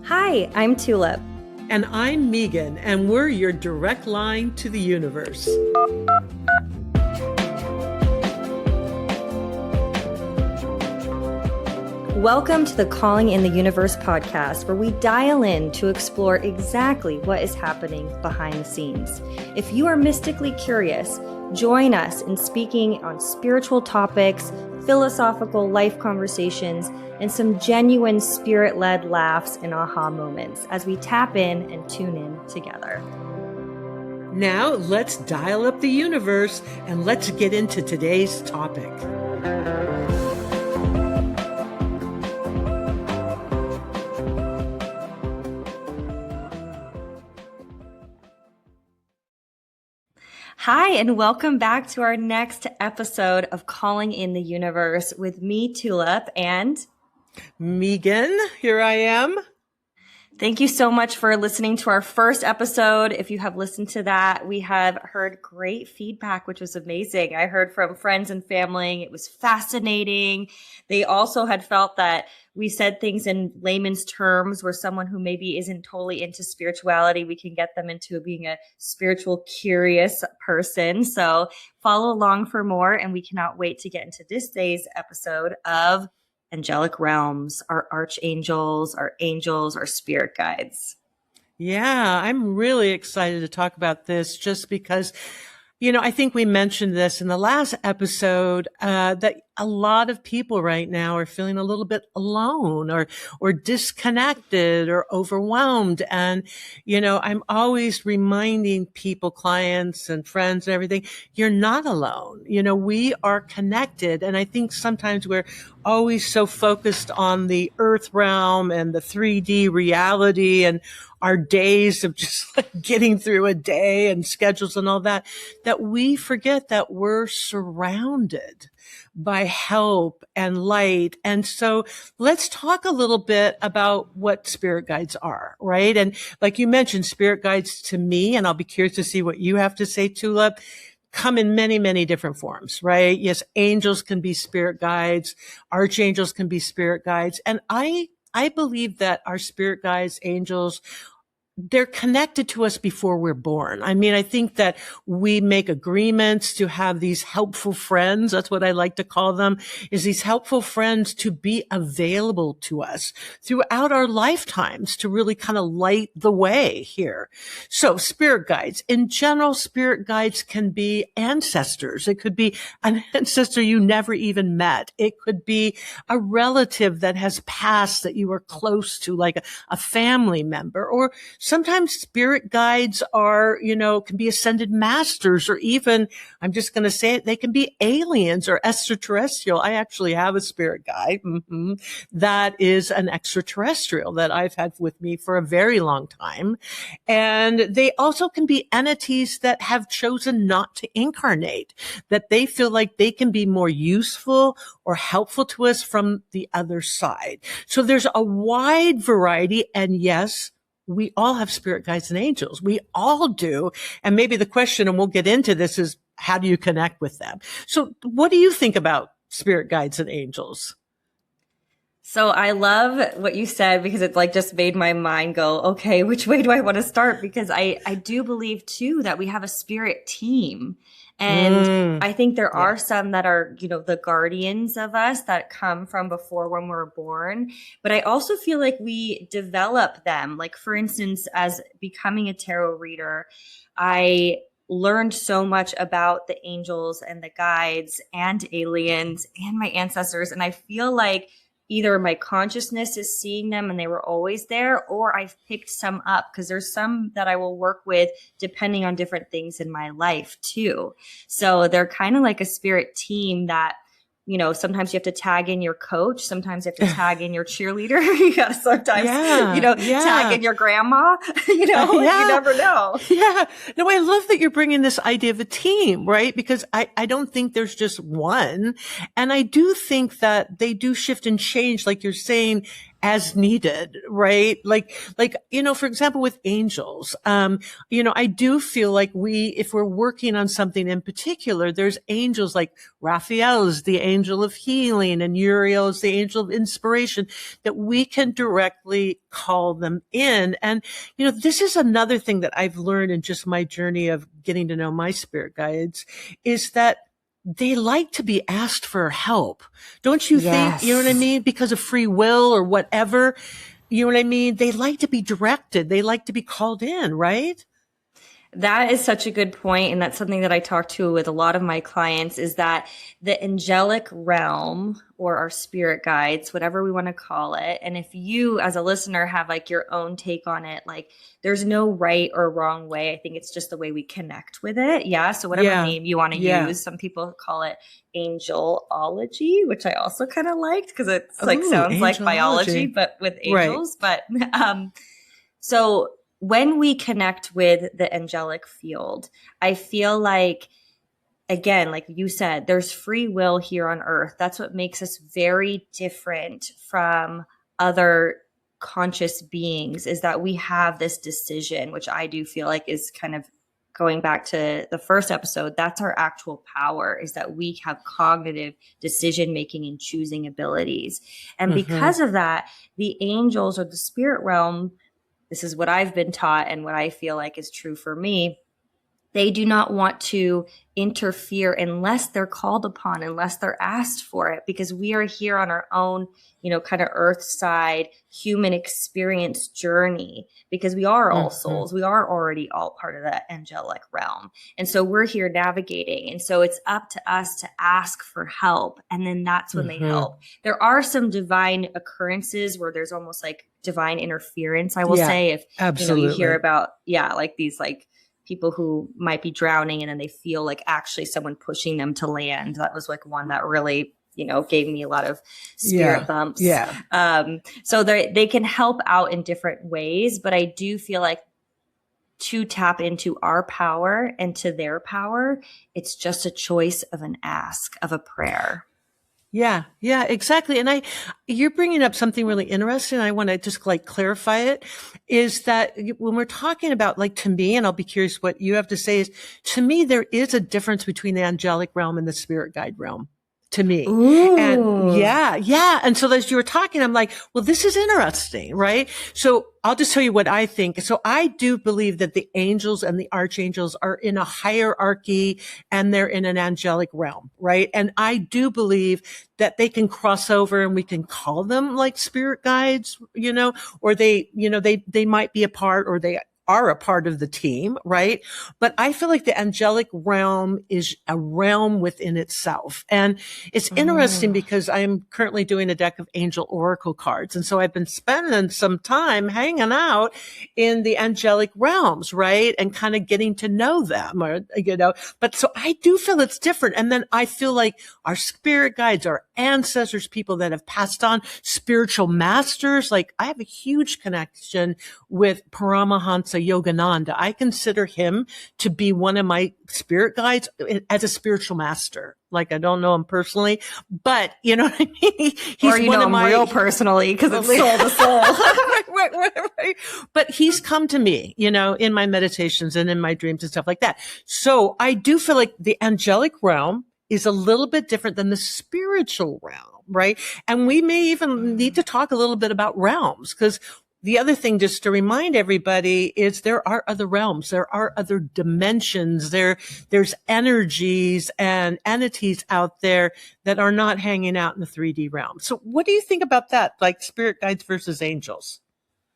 Hi, I'm Tulip. And I'm Megan, and we're your direct line to the universe. Welcome to the Calling in the Universe podcast, where we dial in to explore exactly what is happening behind the scenes. If you are mystically curious, join us in speaking on spiritual topics, philosophical life conversations, and some genuine spirit-led laughs and aha moments as we tap in and tune in together. Now let's dial up the universe and let's get into today's topic. Hi, and welcome back to our next episode of Calling in the Universe with me, Tulip, and Megan, here I am. Thank you so much for listening to our first episode. If you have listened to that, we have heard great feedback, which was amazing. I heard from friends and family. It was fascinating. They also had felt that we said things in layman's terms where someone who maybe isn't totally into spirituality, we can get them into being a spiritual, curious person. So follow along for more, and we cannot wait to get into this day's episode of angelic realms, our archangels, our angels, our spirit guides. Yeah, I'm really excited to talk about this just because, I think we mentioned this in the last episode, that a lot of people right now are feeling a little bit alone or disconnected or overwhelmed. And, I'm always reminding people, clients and friends and everything, you're not alone. We are connected. And I think sometimes we're always so focused on the earth realm and the 3D reality and our days of just like getting through a day and schedules and all that we forget that we're surrounded by help and light. And so let's talk a little bit about what spirit guides are, right? And like you mentioned, spirit guides to me, and I'll be curious to see what you have to say, Tulip, come in many, many different forms, right? Yes, angels can be spirit guides. Archangels can be spirit guides. And I believe that our spirit guides, angels, they're connected to us before we're born. I mean, I think that we make agreements to have these helpful friends. That's what I like to call them, is these helpful friends to be available to us throughout our lifetimes to really kind of light the way here. So spirit guides, in general, spirit guides can be ancestors. It could be an ancestor you never even met. It could be a relative that has passed that you were close to, like a family member, or sometimes spirit guides are, can be ascended masters, or even, I'm just going to say it, they can be aliens or extraterrestrial. I actually have a spirit guide that is an extraterrestrial that I've had with me for a very long time. And they also can be entities that have chosen not to incarnate, that they feel like they can be more useful or helpful to us from the other side. So there's a wide variety. And yes, we all have spirit guides and angels. We all do. And maybe the question, and we'll get into this, is how do you connect with them? So what do you think about spirit guides and angels? So I love what you said, because it just made my mind go, okay, which way do I want to start? Because I do believe too that we have a spirit team. And I think there are some that are, the guardians of us that come from before when we were born. But I also feel like we develop them. Like, for instance, as becoming a tarot reader, I learned so much about the angels and the guides and aliens and my ancestors. And I feel like either my consciousness is seeing them and they were always there, or I've picked some up, because there's some that I will work with depending on different things in my life too. So they're kind of like a spirit team that, sometimes you have to tag in your coach. Sometimes you have to tag in your cheerleader. You got to sometimes, tag in your grandma, you never know. Yeah. No, I love that you're bringing this idea of a team, right? Because I don't think there's just one. And I do think that they do shift and change, like you're saying, as needed, right? For example, with angels, I do feel like if we're working on something in particular, there's angels like Raphael is the angel of healing and Uriel is the angel of inspiration that we can directly call them in. And, this is another thing that I've learned in just my journey of getting to know my spirit guides is that they like to be asked for help. Don't you think? You know what I Yes. mean? Because of free will or whatever. You know what I mean? They like to be directed. They like to be called in, right? That is such a good point, and that's something that I talk to with a lot of my clients is that the angelic realm or our spirit guides, whatever we want to call it, and if you as a listener have like your own take on it, like there's no right or wrong way. I think it's just the way we connect with it. Yeah. So whatever Yeah. name you want to Yeah. use, some people call it angelology, which I also kind of liked because it's like Ooh, sounds like biology, angelology. but with Right. angels. But so when we connect with the angelic field, I feel like, again, like you said, there's free will here on earth. That's what makes us very different from other conscious beings is that we have this decision, which I do feel like is kind of going back to the first episode. That's our actual power is that we have cognitive decision making and choosing abilities. And because of that, the angels or the spirit realm, this is what I've been taught and what I feel like is true for me. They do not want to interfere unless they're called upon, unless they're asked for it, because we are here on our own, kind of earth side human experience journey, because we are all souls. We are already all part of that angelic realm. And so we're here navigating. And so it's up to us to ask for help. And then that's when they help. There are some divine occurrences where there's almost like divine interference, I will say, if absolutely. you hear about, like these like people who might be drowning and then they feel like actually someone pushing them to land. That was like one that really, gave me a lot of spirit bumps. Yeah. So they can help out in different ways, but I do feel like to tap into our power and to their power, it's just a choice of an ask, of a prayer. Yeah, exactly. And you're bringing up something really interesting. I want to just like clarify it is that when we're talking about like to me, and I'll be curious what you have to say is to me, there is a difference between the angelic realm and the spirit guide realm. To me. Ooh. And yeah. And so as you were talking, I'm like, well, this is interesting, right? So I'll just tell you what I think. So I do believe that the angels and the archangels are in a hierarchy and they're in an angelic realm, right? And I do believe that they can cross over and we can call them like spirit guides, or they might be a part or they are a part of the team, right? But I feel like the angelic realm is a realm within itself. And it's interesting because I'm currently doing a deck of angel oracle cards. And so I've been spending some time hanging out in the angelic realms, right? And kind of getting to know them, but so I do feel it's different. And then I feel like our spirit guides, our ancestors, people that have passed on, spiritual masters, like I have a huge connection with Paramahansa Yogananda. I consider him to be one of my spirit guides as a spiritual master. Like I don't know him personally, but you know what I mean? He's one of my real personally because it's soul to soul. right. But he's come to me, in my meditations and in my dreams and stuff like that. So I do feel like the angelic realm is a little bit different than the spiritual realm, right? And we may even need to talk a little bit about realms because the other thing, just to remind everybody, is there are other realms. There are other dimensions. There's energies and entities out there that are not hanging out in the 3D realm. So what do you think about that? Like spirit guides versus angels?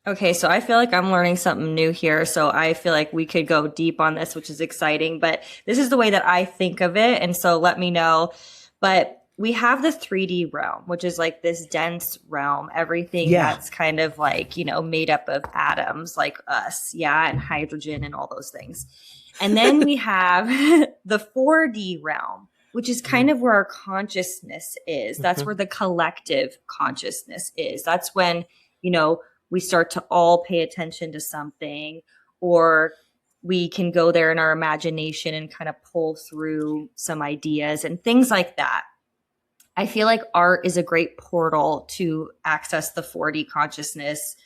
Okay, so I feel like I'm learning something new here. So I feel like we could go deep on this, which is exciting. But this is the way that I think of it. And so let me know. But we have the 3D realm, which is like this dense realm, everything that's kind of like, made up of atoms like us, and hydrogen and all those things. And then we have the 4D realm, which is kind of where our consciousness is. That's where the collective consciousness is. That's when, we start to all pay attention to something, or we can go there in our imagination and kind of pull through some ideas and things like that. I feel like art is a great portal to access the 4D consciousness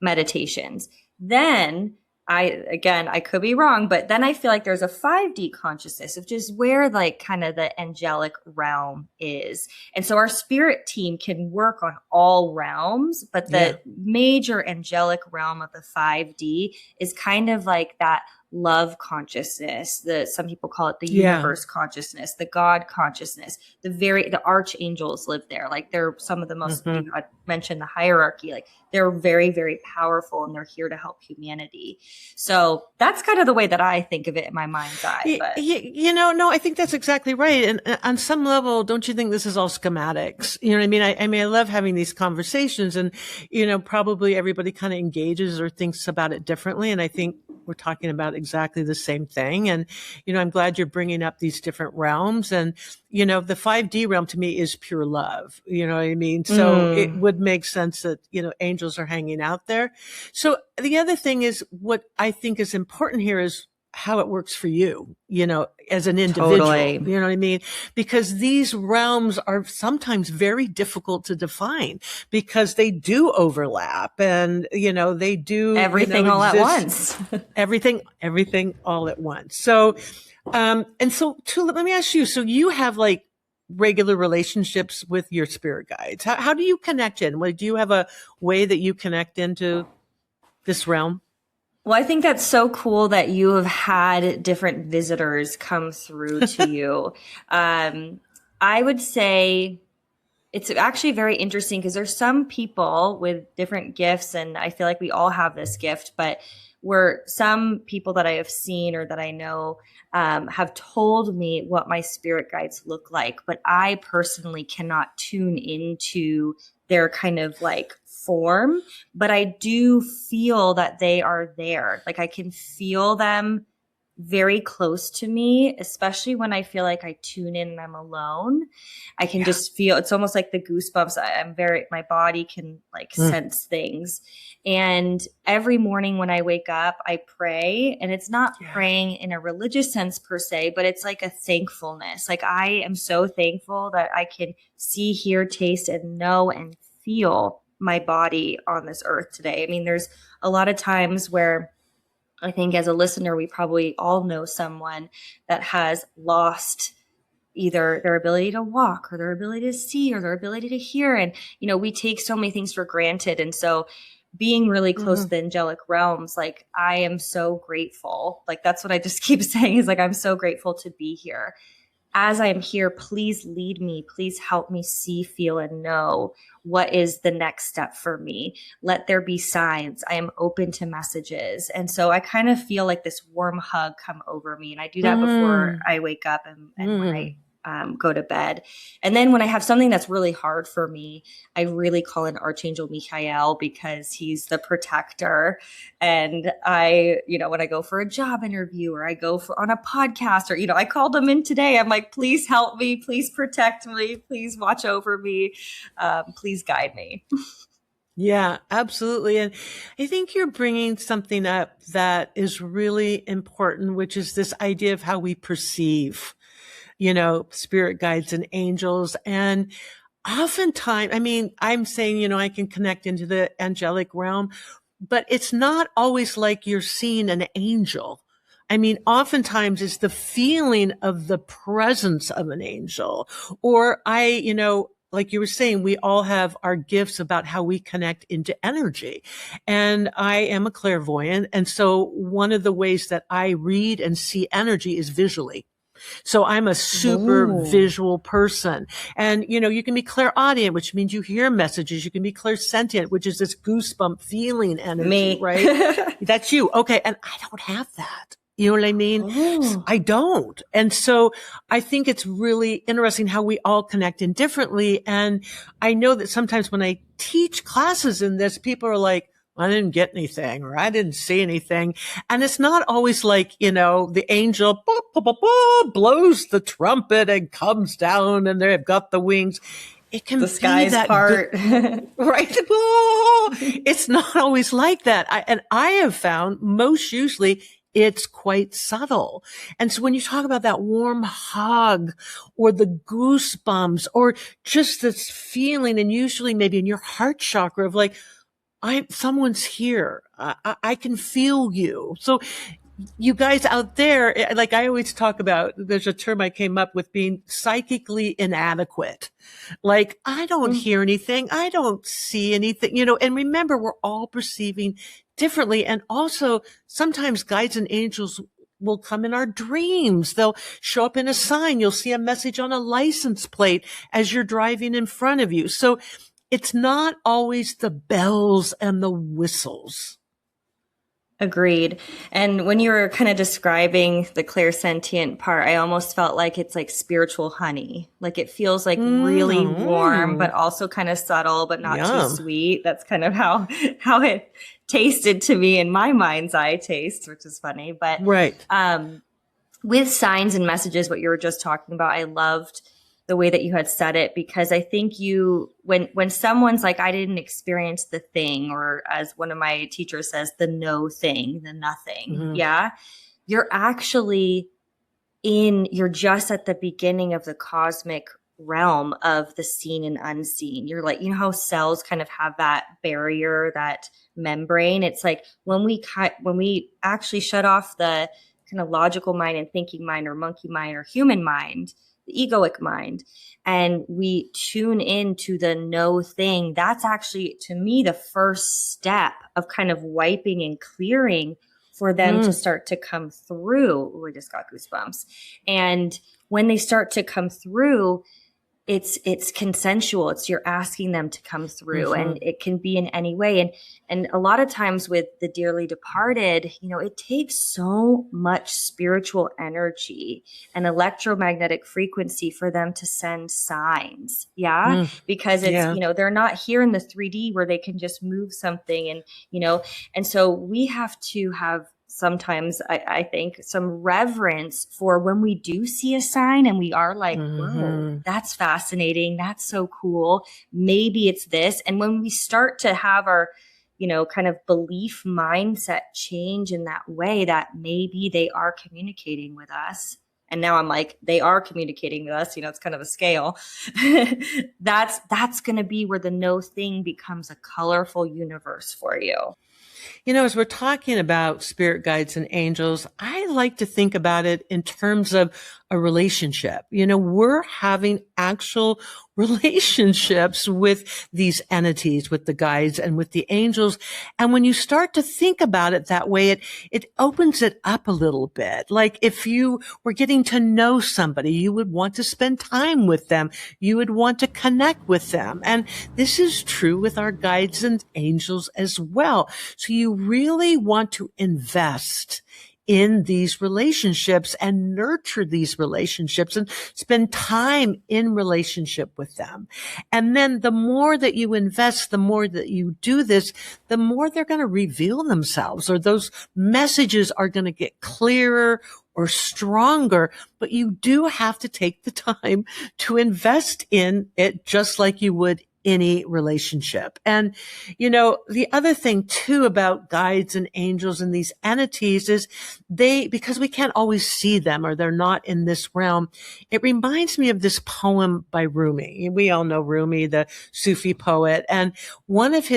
meditations. Then I could be wrong, but then I feel like there's a 5D consciousness, which is where like kind of the angelic realm is. And so our spirit team can work on all realms, but the major angelic realm of the 5D is kind of like that love consciousness. Some people call it the universe consciousness, the God consciousness. The archangels live there. Like they're some of the most, I mentioned the hierarchy, like they're very, very powerful and they're here to help humanity. So that's kind of the way that I think of it in my mind's eye. But no, I think that's exactly right. And on some level, don't you think this is all schematics? You know what I mean? I mean, I love having these conversations, and, probably everybody kind of engages or thinks about it differently. And I think we're talking about exactly the same thing. And, I'm glad you're bringing up these different realms. And, the 5D realm to me is pure love. You know what I mean? So it would make sense that, angels are hanging out there. So the other thing is, what I think is important here is how it works for you, as an individual. Totally. You know what I mean? Because these realms are sometimes very difficult to define because they do overlap, and, they do everything all at once. everything all at once. So, Tulip, let me ask you, so you have like regular relationships with your spirit guides. How do you connect in? Do you have a way that you connect into this realm? Well, I think that's so cool that you have had different visitors come through to you. I would say it's actually very interesting because there's some people with different gifts, and I feel like we all have this gift, but where some people that I have seen or that I know have told me what my spirit guides look like, but I personally cannot tune into their kind of like form, but I do feel that they are there. Like I can feel them very close to me, especially when I feel like I tune in and I'm alone. I can just feel, it's almost like the goosebumps. My body can like sense things. And every morning when I wake up, I pray, and it's not praying in a religious sense per se, but it's like a thankfulness. Like I am so thankful that I can see, hear, taste, and know and feel my body on this earth today. I mean, there's a lot of times where I think as a listener, we probably all know someone that has lost either their ability to walk or their ability to see or their ability to hear. And, we take so many things for granted. And so being really close to the angelic realms, like I am so grateful. Like that's what I just keep saying is like, I'm so grateful to be here. As I am here, please lead me. Please help me see, feel, and know what is the next step for me. Let there be signs. I am open to messages. And so I kind of feel like this warm hug come over me. And I do that before I wake up and when I go to bed. And then when I have something that's really hard for me, I really call in Archangel Michael because he's the protector. And when I go for a job interview or I go on a podcast or, I called him in today. I'm like, please help me. Please protect me. Please watch over me. Please guide me. Yeah, absolutely. And I think you're bringing something up that is really important, which is this idea of how we perceive spirit guides and angels. And oftentimes, I mean, I'm saying, I can connect into the angelic realm, but it's not always like you're seeing an angel. I mean, oftentimes it's the feeling of the presence of an angel. Or like you were saying, we all have our gifts about how we connect into energy. And I am a clairvoyant. And so one of the ways that I read and see energy is visually. So I'm a super visual person. And, you can be clairaudient, which means you hear messages. You can be clairsentient, which is this goosebump feeling energy, right? That's you. Okay. And I don't have that. You know what I mean? I don't. And so I think it's really interesting how we all connect in differently. And I know that sometimes when I teach classes in this, people are like, I didn't get anything, or I didn't see anything. And it's not always like, the angel blows the trumpet and comes down and they've got the wings. It can the be skies that part. Right? Oh, it's not always like that. I have found most usually it's quite subtle. And so when you talk about that warm hug or the goosebumps or just this feeling, and usually maybe in your heart chakra of like, someone's here. I can feel you. So you guys out there, like I always talk about, there's a term I came up with, being psychically inadequate. Like, I don't hear anything. I don't see anything, and remember, we're all perceiving differently. And also sometimes guides and angels will come in our dreams. They'll show up in a sign. You'll see a message on a license plate as you're driving in front of you. So it's not always the bells and the whistles. Agreed. And when you were kind of describing the clairsentient part, I almost felt like it's like spiritual honey. Like it feels like really warm, but also kind of subtle, but not too sweet. That's kind of how it tasted to me in my mind's eye taste, which is funny. But with signs and messages, what you were just talking about, I loved the way that you had said it, because I think when someone's like, I didn't experience the thing, or as one of my teachers says, the no thing, the nothing. Yeah. You're actually you're just at the beginning of the cosmic realm of the seen and unseen. You're like, how cells kind of have that barrier, that membrane. It's like when we actually shut off the kind of logical mind and thinking mind, or monkey mind, or human mind, the egoic mind, and we tune into the no thing, that's actually, to me, the first step of kind of wiping and clearing for them to start to come through. Ooh, I just got goosebumps. And when they start to come through, it's consensual. It's you're asking them to come through, and it can be in any way. And a lot of times with the dearly departed, it takes so much spiritual energy and electromagnetic frequency for them to send signs. Yeah. Because it's, they're not here in the 3D where they can just move something and so we have to have sometimes, I think, some reverence for when we do see a sign and we are like, whoa, that's fascinating. That's so cool. Maybe it's this. And when we start to have our, kind of belief mindset change in that way, that maybe they are communicating with us. And now I'm like, they are communicating with us. It's kind of a scale. That's going to be where the no thing becomes a colorful universe for you. As we're talking about spirit guides and angels, I like to think about it in terms of a relationship. We're having actual relationships with these entities, with the guides and with the angels. And when you start to think about it that way, it opens it up a little bit. Like if you were getting to know somebody, you would want to spend time with them. You would want to connect with them. And this is true with our guides and angels as well. So you really want to invest in these relationships and nurture these relationships and spend time in relationship with them. And then the more that you invest, the more that you do this, the more they're going to reveal themselves, or those messages are going to get clearer or stronger. But you do have to take the time to invest in it, just like you would any relationship. And, the other thing too about guides and angels and these entities is because we can't always see them, or they're not in this realm. It reminds me of this poem by Rumi. We all know Rumi, the Sufi poet. And one of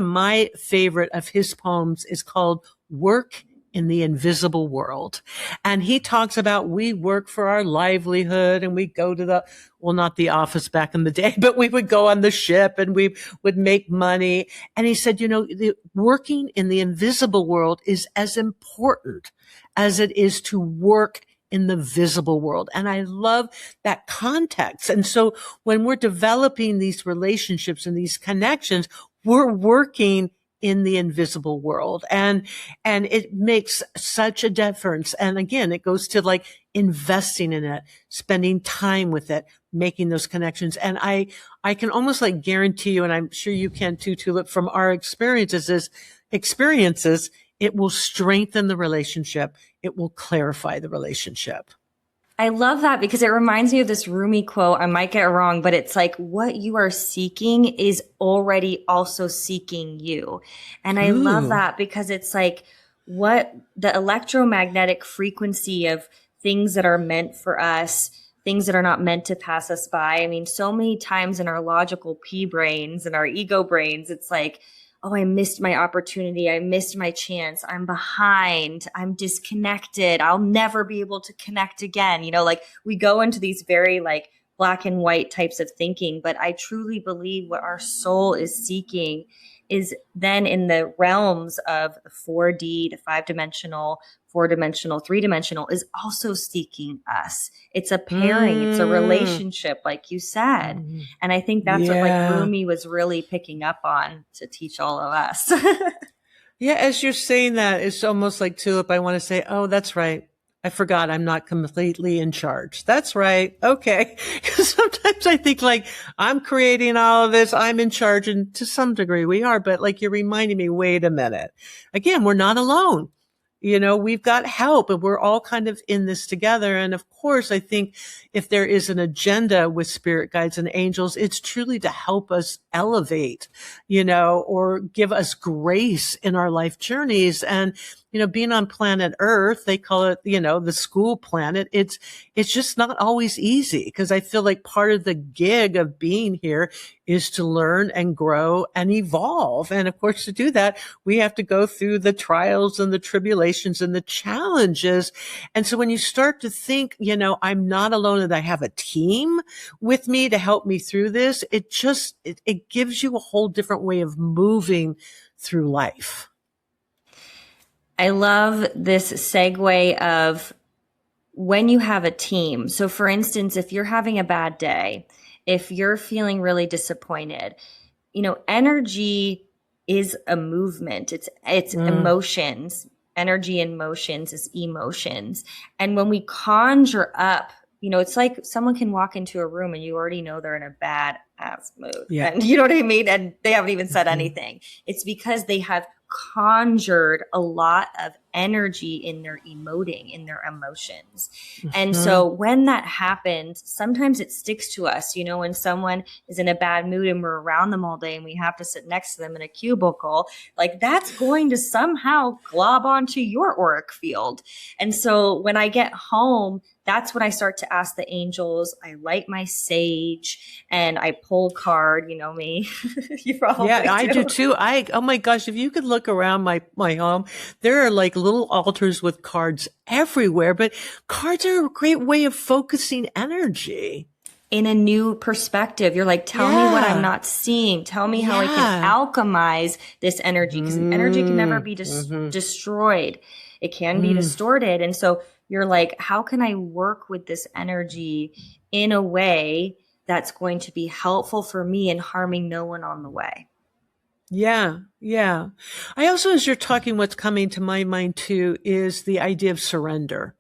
my favorite of his poems is called Work in the Invisible World. And he talks about, we work for our livelihood, and we go to not the office back in the day, but we would go on the ship and we would make money. And he said, working in the invisible world is as important as it is to work in the visible world. And I love that context. And so when we're developing these relationships and these connections, we're working in the invisible world. And it makes such a difference. And again, it goes to like investing in it, spending time with it, making those connections. And I can almost like guarantee you, and I'm sure you can too, Tulip, from our experiences, it will strengthen the relationship. It will clarify the relationship. I love that, because it reminds me of this Rumi quote. I might get it wrong, but it's like, what you are seeking is already also seeking you. And I love that, because it's like, what the electromagnetic frequency of things that are meant for us, things that are not meant to pass us by. I mean, so many times in our logical pea brains and our ego brains, it's like, oh, I missed my opportunity. I missed my chance. I'm behind. I'm disconnected. I'll never be able to connect again. Like we go into these very like black and white types of thinking, but I truly believe what our soul is seeking is then in the realms of the 4D to 5-dimensional, 4-dimensional, 3-dimensional is also seeking us. It's a pairing, it's a relationship, like you said. And I think that's what like Rumi was really picking up on to teach all of us. Yeah, as you're saying that, it's almost like Tulip. I want to say, oh, that's right. I forgot I'm not completely in charge. That's right. Okay. Because sometimes I think like I'm creating all of this. I'm in charge. And to some degree we are, but like you're reminding me, wait a minute. Again, we're not alone. We've got help and we're all kind of in this together. And of course, I think if there is an agenda with spirit guides and angels, it's truly to help us elevate, or give us grace in our life journeys. And, being on planet Earth, they call it, the school planet. It's just not always easy because I feel like part of the gig of being here is to learn and grow and evolve. And of course, to do that, we have to go through the trials and the tribulations and the challenges. And so when you start to think, I'm not alone and I have a team with me to help me through this, it gives you a whole different way of moving through life. I love this segue of when you have a team. So for instance, if you're having a bad day, if you're feeling really disappointed, energy is a movement. It's emotions. Energy and motions is emotions. And when we conjure up, it's like someone can walk into a room and you already know they're in a bad ass mood. Yeah. And you know what I mean? And they haven't even said anything. It's because they have conjured a lot of energy in their emoting, in their emotions. And so when that happens, sometimes it sticks to us, when someone is in a bad mood and we're around them all day and we have to sit next to them in a cubicle, like that's going to somehow glob onto your auric field. And so when I get home, that's when I start to ask the angels. I light my sage and I pull a card, me. You probably do. I do too. Oh my gosh, if you could look around my home, there are like little altars with cards everywhere, but cards are a great way of focusing energy. In a new perspective, you're like, tell me what I'm not seeing. Tell me how I can alchemize this energy, because energy can never be destroyed. It can be distorted. And so you're like, how can I work with this energy in a way that's going to be helpful for me and harming no one on the way? Yeah. Yeah. I also, as you're talking, what's coming to my mind too is the idea of surrender.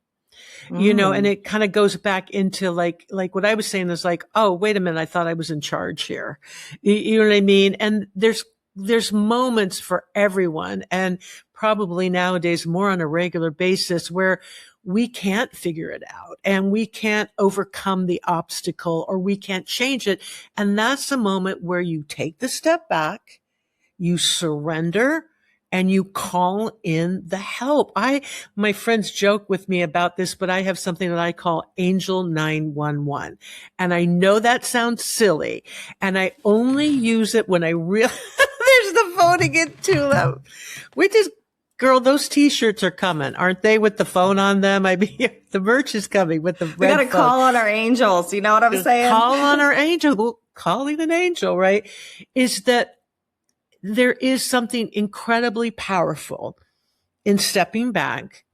And it kind of goes back into like what I was saying is like, oh, wait a minute. I thought I was in charge here. You know what I mean? And there's moments for everyone, and probably nowadays more on a regular basis, where we can't figure it out and we can't overcome the obstacle or we can't change it. And that's the moment where you take the step back, you surrender, and you call in the help. My friends joke with me about this, but I have something that I call Angel 911. And I know that sounds silly, and I only use it when I really, there's the phone again, Tulip. Girl, those t-shirts are coming, aren't they, with the phone on them? I mean, the merch is coming with the red phone. We got to call on our angels. You know what I'm saying? Call on our angel. Well, calling an angel, right? Is that there is something incredibly powerful in stepping back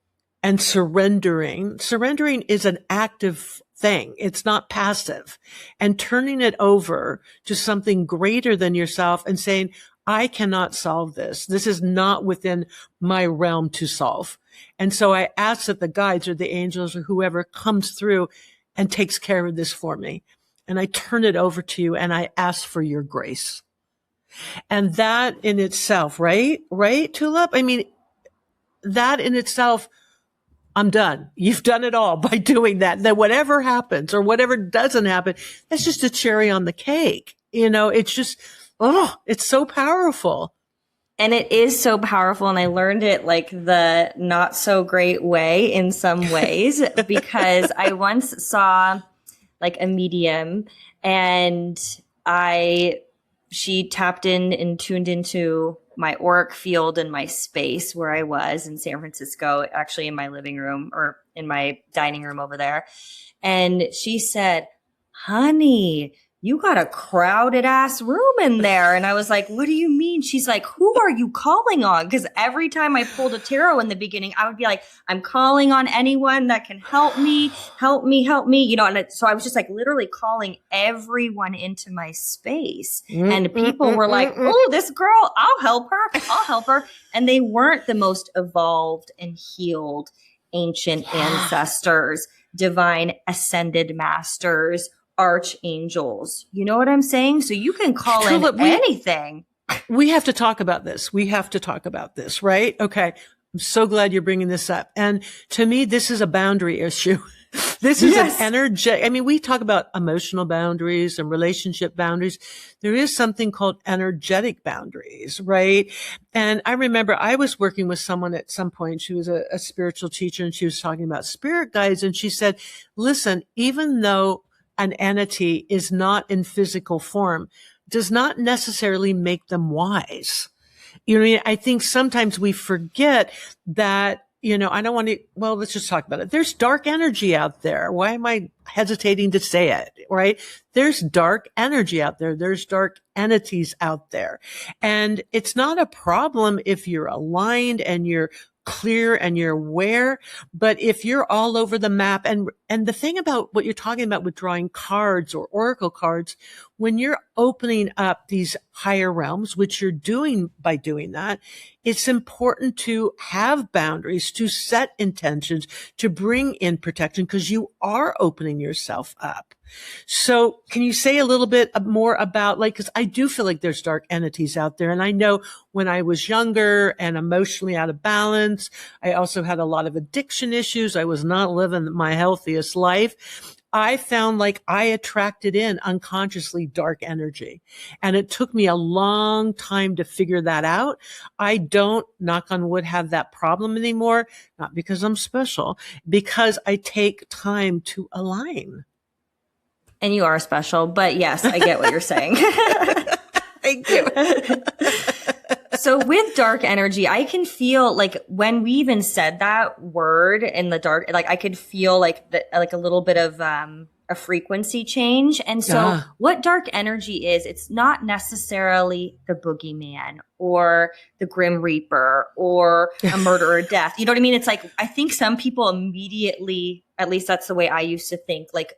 and surrendering. Surrendering is an active thing. It's not passive. And turning it over to something greater than yourself and saying, I cannot solve this. This is not within my realm to solve. And so I ask that the guides or the angels or whoever comes through and takes care of this for me. And I turn it over to you and I ask for your grace. And that in itself, right, Tulip? I mean, that in itself, I'm done. You've done it all by doing that. Then whatever happens or whatever doesn't happen, that's just a cherry on the cake. It's just, it's so powerful. And it is so powerful. And I learned it like the not so great way in some ways, because I once saw like a medium, and she tapped in and tuned into my auric field in my space where I was in San Francisco, actually in my living room or in my dining room over there. And she said, honey, you got a crowded ass room in there. And I was like, what do you mean? She's like, who are you calling on? Because every time I pulled a tarot in the beginning, I would be like, I'm calling on anyone that can help me, help me, help me. So I was just like literally calling everyone into my space. And people were like, oh, this girl, I'll help her. I'll help her. And they weren't the most evolved and healed ancient ancestors, divine ascended masters, archangels. You know what I'm saying? So you can call Tulip, in anything. We have to talk about this. Right? Okay. I'm so glad you're bringing this up. And to me, this is a boundary issue. This is an energetic. I mean, we talk about emotional boundaries and relationship boundaries. There is something called energetic boundaries, right? And I remember I was working with someone at some point. She was a spiritual teacher, and she was talking about spirit guides. And she said, listen, even though an entity is not in physical form, does not necessarily make them wise. You know what I mean? I think sometimes we forget that, I don't want to, well, let's just talk about it. There's dark energy out there. Why am I hesitating to say it, right? There's dark energy out there. There's dark entities out there. And it's not a problem if you're aligned and you're clear and you're aware. But if you're all over the map, and the thing about what you're talking about with drawing cards or oracle cards, when you're opening up these higher realms, which you're doing by doing that, it's important to have boundaries, to set intentions, to bring in protection, because you are opening yourself up. So can you say a little bit more about, like, because I do feel like there's dark entities out there. And I know when I was younger and emotionally out of balance, I also had a lot of addiction issues. I was not living my healthiest life. I found like I attracted in unconsciously dark energy. And it took me a long time to figure that out. I don't, knock on wood, have that problem anymore. Not because I'm special, because I take time to align. And you are special, but yes, I get what you're saying. Thank you. So with dark energy, I can feel like when we even said that word in the dark, like I could feel like like a little bit of a frequency change. And so what dark energy is, it's not necessarily the boogeyman or the grim reaper or a murder or death. You know what I mean? It's like, I think some people immediately, at least that's the way I used to think, like,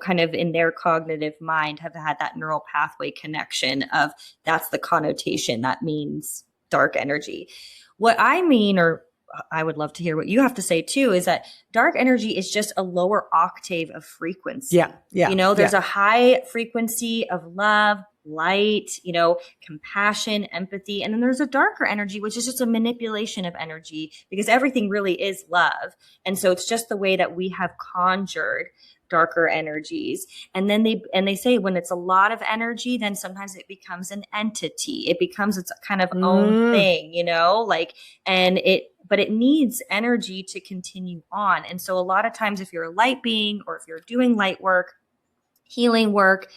kind of in their cognitive mind have had that neural pathway connection of that's the connotation that means dark energy. What I mean, or I would love to hear what you have to say too, is that dark energy is just a lower octave of frequency. Yeah. There's a high frequency of love, light, compassion, empathy. And then there's a darker energy, which is just a manipulation of energy, because everything really is love. And so it's just the way that we have conjured darker energies. And then they say when it's a lot of energy, then sometimes it becomes an entity. It becomes its kind of own thing, but it needs energy to continue on. And so a lot of times if you're a light being, or if you're doing light work, healing work,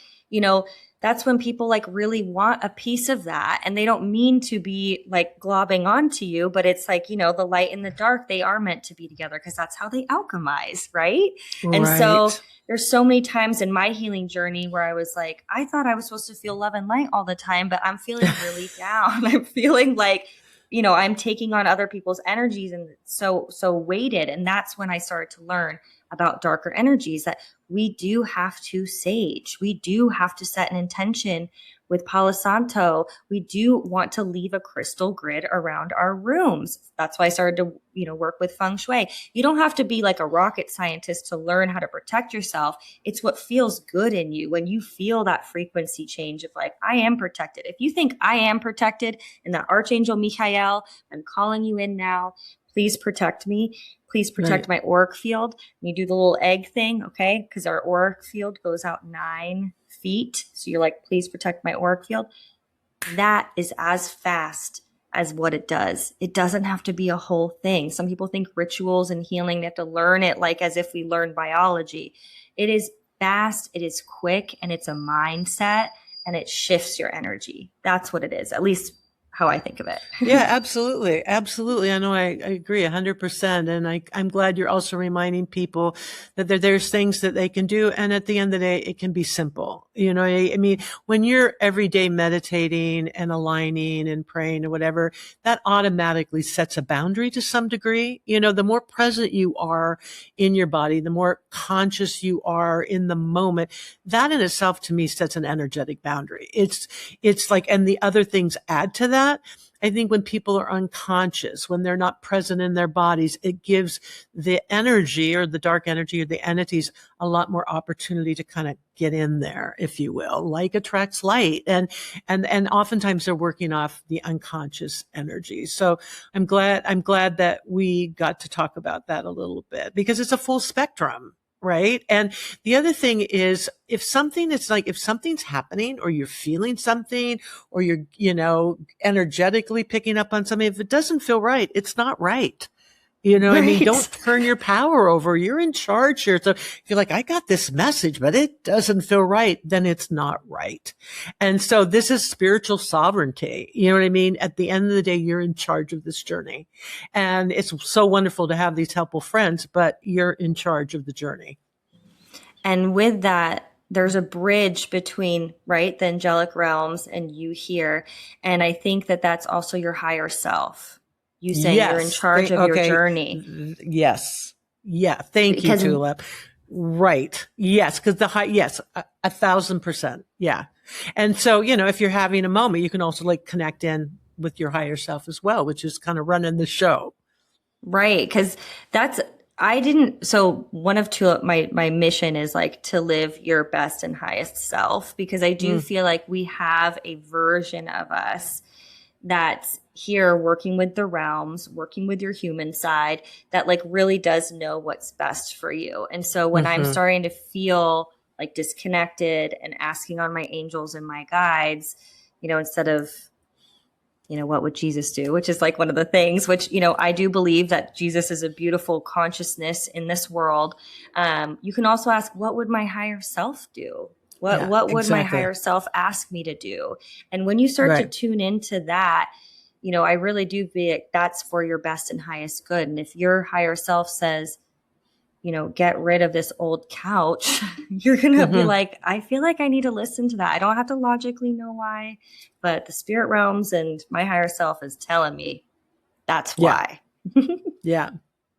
that's when people like really want a piece of that, and they don't mean to be like globbing onto you, but it's like, the light and the dark, they are meant to be together because that's how they alchemize, right? And so there's so many times in my healing journey where I was like, I thought I was supposed to feel love and light all the time, but I'm feeling really down. I'm feeling like, I'm taking on other people's energies and so weighted. And that's when I started to learn about darker energies, that we do have to sage. We do have to set an intention with Palo Santo. We do want to leave a crystal grid around our rooms. That's why I started to, work with feng shui. You don't have to be like a rocket scientist to learn how to protect yourself. It's what feels good in you when you feel that frequency change of like, I am protected. If you think I am protected, and that Archangel Michael, I'm calling you in now, please protect me. Please protect my auric field. And you do the little egg thing, okay? Because our auric field goes out 9 feet. So you're like, please protect my auric field. That is as fast as what it does. It doesn't have to be a whole thing. Some people think rituals and healing, they have to learn it like as if we learn biology. It is fast, it is quick, and it's a mindset, and it shifts your energy. That's what it is, at least how I think of it. Yeah, absolutely. Absolutely. I know I agree 100%. And I'm glad you're also reminding people that there's things that they can do. And at the end of the day, it can be simple. You know, I mean, when you're every day meditating and aligning and praying or whatever, that automatically sets a boundary to some degree. You know, the more present you are in your body, the more conscious you are in the moment, that in itself to me sets an energetic boundary. It's like, and the other things add to that. I think when people are unconscious, when they're not present in their bodies, it gives the energy or the dark energy or the entities a lot more opportunity to kind of get in there, if you will. Like attracts light. And oftentimes they're working off the unconscious energy. So I'm glad that we got to talk about that a little bit because it's a full spectrum. Right. And the other thing is if something's happening or you're feeling something or you're, energetically picking up on something, if it doesn't feel right, it's not right. You know what I mean? Don't turn your power over. You're in charge here. So if you're like, I got this message, but it doesn't feel right, then it's not right. And so this is spiritual sovereignty. You know what I mean? At the end of the day, you're in charge of this journey. And it's so wonderful to have these helpful friends, but you're in charge of the journey. And with that, there's a bridge between, right, the angelic realms and you here. And I think that that's also your higher self. You saying you're in charge of your journey. Yes. Yeah. Thank you, Tulip. Right. Yes. Because 1,000%. Yeah. And so, if you're having a moment, you can also like connect in with your higher self as well, which is kind of running the show. Right. Because so one of Tulip, my mission is like to live your best and highest self, because I do feel like we have a version of us that's here working with the realms, working with your human side that like really does know what's best for you. And so when I'm starting to feel like disconnected and asking on my angels and my guides, instead of, what would Jesus do? Which is like one of the things which, I do believe that Jesus is a beautiful consciousness in this world. You can also ask, what would my higher self do? What would my higher self ask me to do? And when you start to tune into that, I really do feel like that's for your best and highest good. And if your higher self says, get rid of this old couch, you're going to be like, I feel like I need to listen to that. I don't have to logically know why, but the spirit realms and my higher self is telling me that's why. Yeah.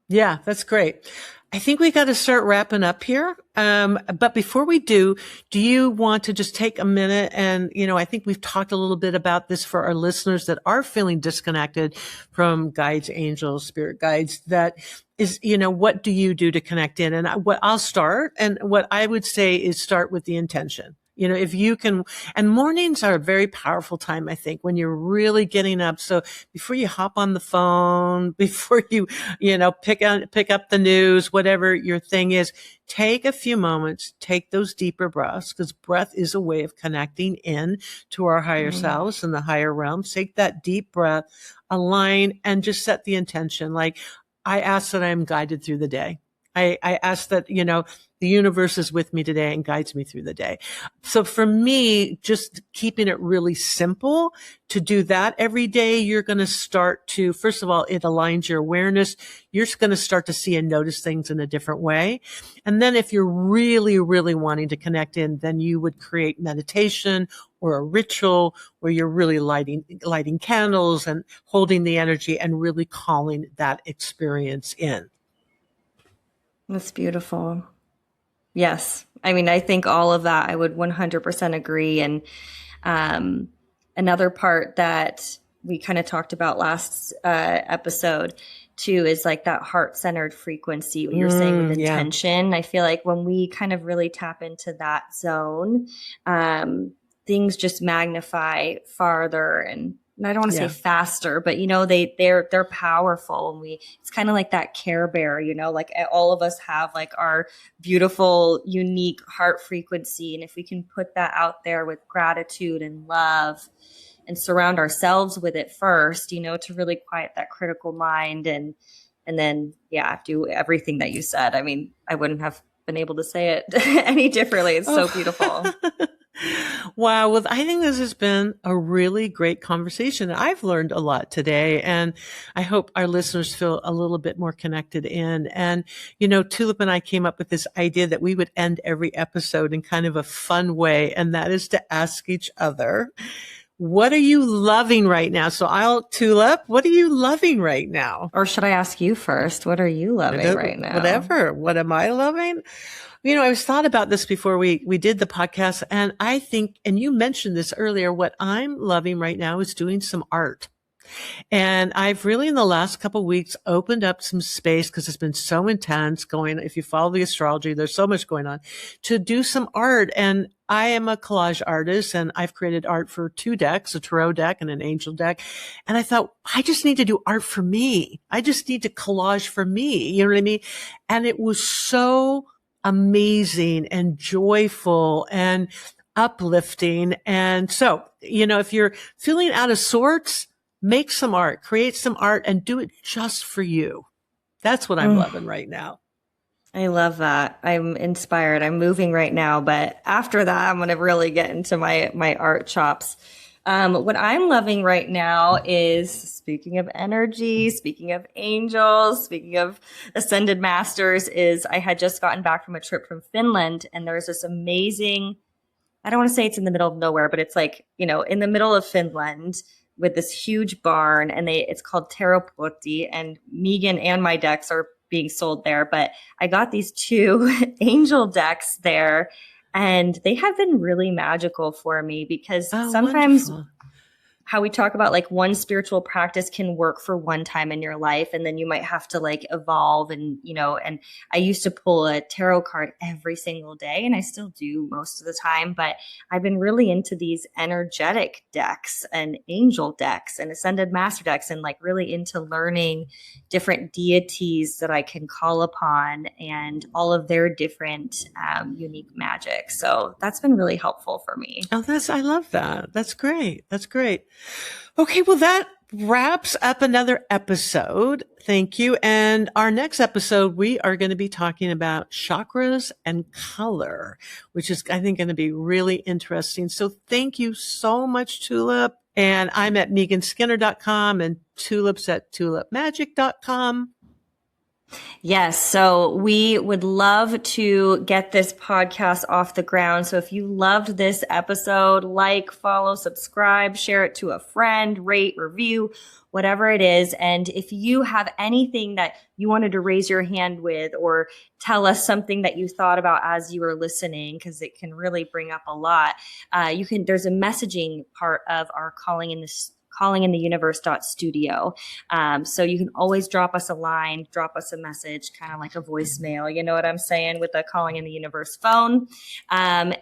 Yeah, that's great. I think we got to start wrapping up here. But before we do you want to just take a minute and, I think we've talked a little bit about this for our listeners that are feeling disconnected from guides, angels, spirit guides, that is, what do you do to connect in? And what I'll start, and what I would say is start with the intention. If you can, and mornings are a very powerful time, I think, when you're really getting up. So before you hop on the phone, before you, pick up the news, whatever your thing is, take a few moments, take those deeper breaths, because breath is a way of connecting in to our higher selves and the higher realms. Take that deep breath, align, and just set the intention. Like, I ask that I am guided through the day. I ask that, the universe is with me today and guides me through the day. So for me, just keeping it really simple to do that every day, you're going to start to, first of all, it aligns your awareness. You're going to start to see and notice things in a different way. And then if you're really, really wanting to connect in, then you would create meditation or a ritual where you're really lighting candles and holding the energy and really calling that experience in. That's beautiful. Yes. I mean, I think all of that, I would 100% agree. And another part that we kind of talked about last episode too is like that heart-centered frequency, what you're saying with intention. I feel like when we kind of really tap into that zone, things just magnify farther, and I don't want to say faster, but they're powerful. And it's kind of like that Care Bear, like all of us have like our beautiful, unique heart frequency. And if we can put that out there with gratitude and love surround ourselves with it first, you know, to really quiet that critical mind and then, yeah, do everything that you said. I mean, I wouldn't have been able to say it any differently. It's so beautiful. Wow. Well, I think this has been a really great conversation. I've learned a lot today, and I hope our listeners feel a little bit more connected in. And, you know, Tulip and I came up with this idea that we would end every episode in kind of a fun way, and that is to ask each other, what are you loving right now? So Tulip, what are you loving right now? Or should I ask you first? What are you loving right now? Whatever. What am I loving? You know, I was thought about this before we did the podcast, and I think, and you mentioned this earlier, what I'm loving right now is doing some art. And I've really, in the last couple of weeks, opened up some space because it's been so intense going. If you follow the astrology, there's so much going on to do some art. And I am a collage artist, and I've created art for 2 decks, a tarot deck and an angel deck. And I thought, I just need to do art for me. I just need to collage for me. You know what I mean? And it was so amazing and joyful and uplifting. And so, you know, if you're feeling out of sorts, make some art, create some art, and do it just for you. That's what I'm loving right now. I love that. I'm inspired. I'm moving right now, but after that, I'm going to really get into my art chops. What I'm loving right now is, speaking of energy, speaking of angels, speaking of ascended masters, is I had just gotten back from a trip from Finland, and there's this amazing, I don't want to say it's in the middle of nowhere, but it's like, you know, in the middle of Finland with this huge barn, and it's called Terapoti, and Megan and my decks are being sold there. But I got these 2 angel decks there, and they have been really magical for me because sometimes wonderful. How we talk about like one spiritual practice can work for one time in your life, and then you might have to like evolve. And, you know, and I used to pull a tarot card every single day, and I still do most of the time, but I've been really into these energetic decks and angel decks and ascended master decks, and like really into learning different deities that I can call upon and all of their different unique magic. So that's been really helpful for me. Oh, I love that. That's great. That's great. Okay. Well, that wraps up another episode. Thank you. And our next episode, we are going to be talking about chakras and color, which is, I think, going to be really interesting. So thank you so much, Tulip. And I'm at meganskinner.com, and Tulip's at tulipmagic.com. Yes. So we would love to get this podcast off the ground. So if you loved this episode, like, follow, subscribe, share it to a friend, rate, review, whatever it is. And if you have anything that you wanted to raise your hand with, or tell us something that you thought about as you were listening, because it can really bring up a lot, there's a messaging part of our calling in the universe.studio. So you can always drop us a line, drop us a message, kind of like a voicemail, you know what I'm saying, with the Calling in the Universe phone.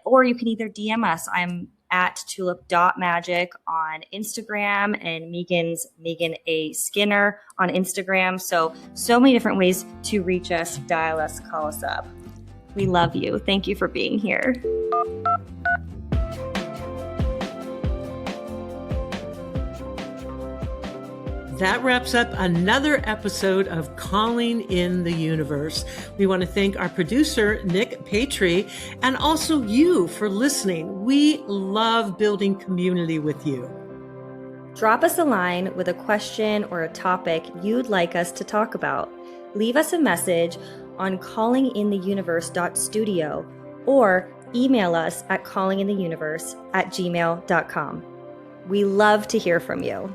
Or you can either DM us. I'm at tulip.magic on Instagram, and Megan's Megan A. Skinner on Instagram. So many different ways to reach us, dial us, call us up. We love you. Thank you for being here. That wraps up another episode of Calling in the Universe. We want to thank our producer, Nick Patry, and also you for listening. We love building community with you. Drop us a line with a question or a topic you'd like us to talk about. Leave us a message on callingintheuniverse.studio or email us at callingintheuniverse@gmail.com. We love to hear from you.